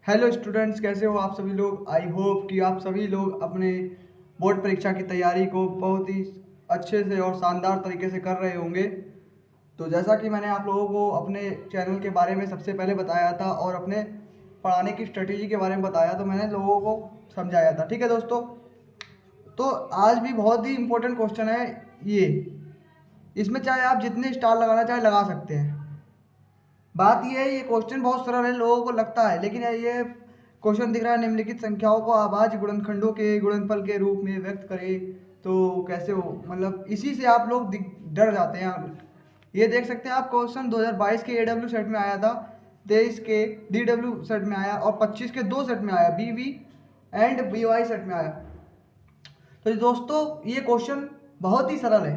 Hello students, कैसे हो आप सभी लोग। आई होप कि आप सभी लोग अपने बोर्ड परीक्षा की तैयारी को बहुत ही अच्छे से और शानदार तरीके से कर रहे होंगे। तो जैसा कि मैंने आप लोगों को अपने चैनल के बारे में सबसे पहले बताया था और अपने पढ़ाने की स्ट्रेटेजी के बारे में बताया, तो मैंने लोगों को समझाया था। ठीक है दोस्तों, तो आज भी बहुत ही इम्पोर्टेंट क्वेश्चन है ये। इसमें चाहे आप जितने स्टार लगाना चाहे लगा सकते हैं। बात यह है, ये क्वेश्चन बहुत सरल है, लोगों को लगता है, लेकिन ये क्वेश्चन दिख रहा है निम्नलिखित संख्याओं को अभाज्य गुणनखंडों के गुणनफल के रूप में व्यक्त करें तो कैसे हो। मतलब इसी से आप लोग डर जाते हैं। ये देख सकते हैं आप, क्वेश्चन 2022 के AW सेट में आया था, 23 के DW सेट में आया और 25 के दो सेट में आया, BV एंड BY सेट में आया। तो दोस्तों ये क्वेश्चन बहुत ही सरल है।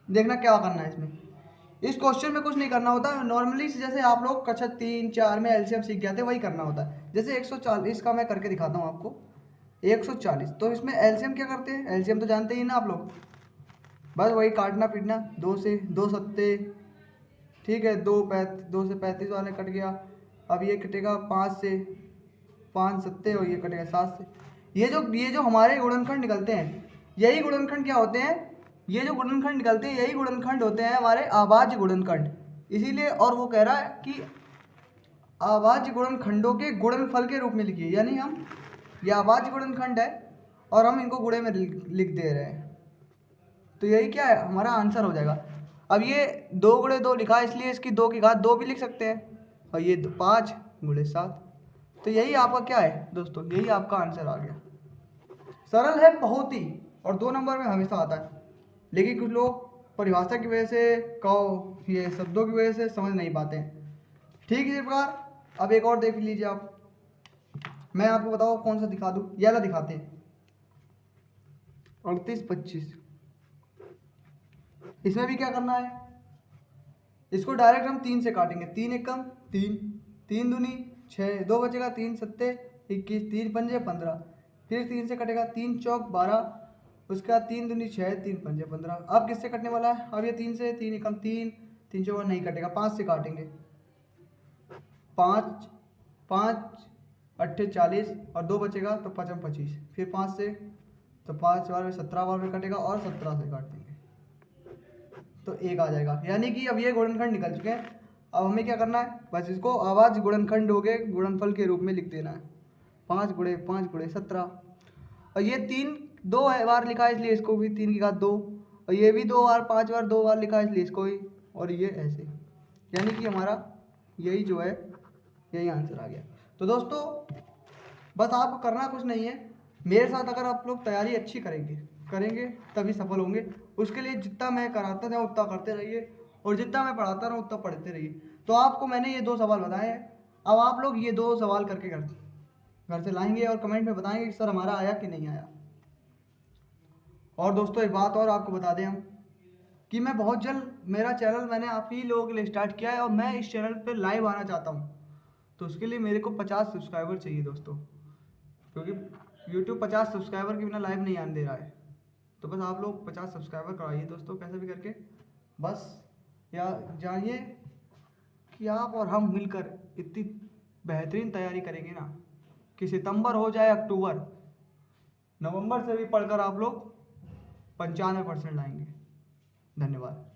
देखना क्या करना है इसमें। इस क्वेश्चन में कुछ नहीं करना होता। नॉर्मली जैसे आप लोग कक्षा 3 4 में LCM सीख गए थे वही करना होता है। जैसे 140 का मैं करके दिखाता हूँ आपको। 140, तो इसमें LCM क्या करते हैं, LCM तो जानते ही ना आप लोग। बस वही काटना पीटना, 2 से 2 सत्ते, ठीक है, 2 से 35 वाले कट गया। अब ये कटेगा 5 से 5 सत्ते और ये कटेगा 7 से। ये जो हमारे गुणनखंड निकलते हैं, यही गुणनखंड क्या होते हैं, ये जो गुणनखंड निकलते हैं यही गुणनखंड होते हैं हमारे अभाज्य गुणनखंड। इसीलिए, और वो कह रहा है कि अभाज्य गुणनखंडों के गुणनफल के रूप में लिखिए, यानी हम ये अभाज्य गुणनखंड है और हम इनको गुणे में लिख दे रहे हैं। तो यही क्या है, हमारा आंसर हो जाएगा। अब ये 2 × 2 लिखा है, इसलिए इसकी 2 की घात 2 भी लिख सकते हैं, और ये 5 × 7। तो यही आपका क्या है दोस्तों, यही आपका आंसर आ गया। सरल है बहुत ही, और 2 नंबर में हमेशा आता है। लेकिन कुछ लोग परिभाषा की वजह से, कहो ये शब्दों की वजह से समझ नहीं पाते हैं। ठीक है, इस प्रकार अब एक और देख लीजिए आप। मैं आपको बताओ कौन सा दिखा दूँ, ये वाला दिखाते हैं। 38 25, इसमें भी क्या करना है, इसको डायरेक्ट हम 3 से काटेंगे। 3 एकम 3, 3 दूनी 6, 2 बचेगा, 3 सत्ते 21, 3 पंजे 15, फिर 3 से कटेगा, 3 चौक 12, उसके बाद 3 दूनी 6, 3 पंजे 15। अब किससे कटने वाला है, अब ये 3 से, 3 एकम 3, 3 चौक नहीं कटेगा, 5 से काटेंगे। 5 5 अट्ठे 40 और 2 बचेगा तो 5 25, फिर 5 से, तो 5 बार में 17 बार में कटेगा और 17 से काट देंगे तो 1 आ जाएगा। यानी कि अब ये गुणनखंड निकल चुके हैं। अब हमें क्या करना है, बस इसको अभाज्य गुणनखंड हो गए गुणनफल के रूप में लिख देना है। 5 × 5 × 17, और ये 3 2 बार लिखा है इसलिए इसको भी 3 की घात 2, और ये भी 2 बार 5 बार 2 बार लिखा है इसलिए इसको भी, और ये ऐसे। यानी कि हमारा यही जो है, यही आंसर आ गया। तो दोस्तों बस आपको करना कुछ नहीं है, मेरे साथ अगर आप लोग तैयारी अच्छी करेंगे तभी सफल होंगे। उसके लिए जितना मैं कराता था उतना करते रहिए, और जितना मैं पढ़ाता रहा उतना पढ़ते रहिए। तो आपको मैंने ये 2 सवाल बताए हैं, अब आप लोग ये 2 सवाल करके घर से लाएंगे और कमेंट में बताएंगे कि सर हमारा आया कि नहीं आया। और दोस्तों एक बात और आपको बता दें हम, कि मैं बहुत जल्द मेरा चैनल मैंने आप ही लोगों के लिए स्टार्ट किया है, और मैं इस चैनल पे लाइव आना चाहता हूँ। तो उसके लिए मेरे को 50 सब्सक्राइबर चाहिए दोस्तों, क्योंकि YouTube 50 सब्सक्राइबर के बिना लाइव नहीं आने दे रहा है। तो बस आप लोग 50 सब्सक्राइबर करवाइए दोस्तों, कैसे भी करके। बस या जानिए कि आप और हम मिलकर इतनी बेहतरीन तैयारी करेंगे ना, कि सितंबर हो जाए अक्टूबर, नवंबर से भी पढ़कर आप लोग 95% लाएंगे। धन्यवाद।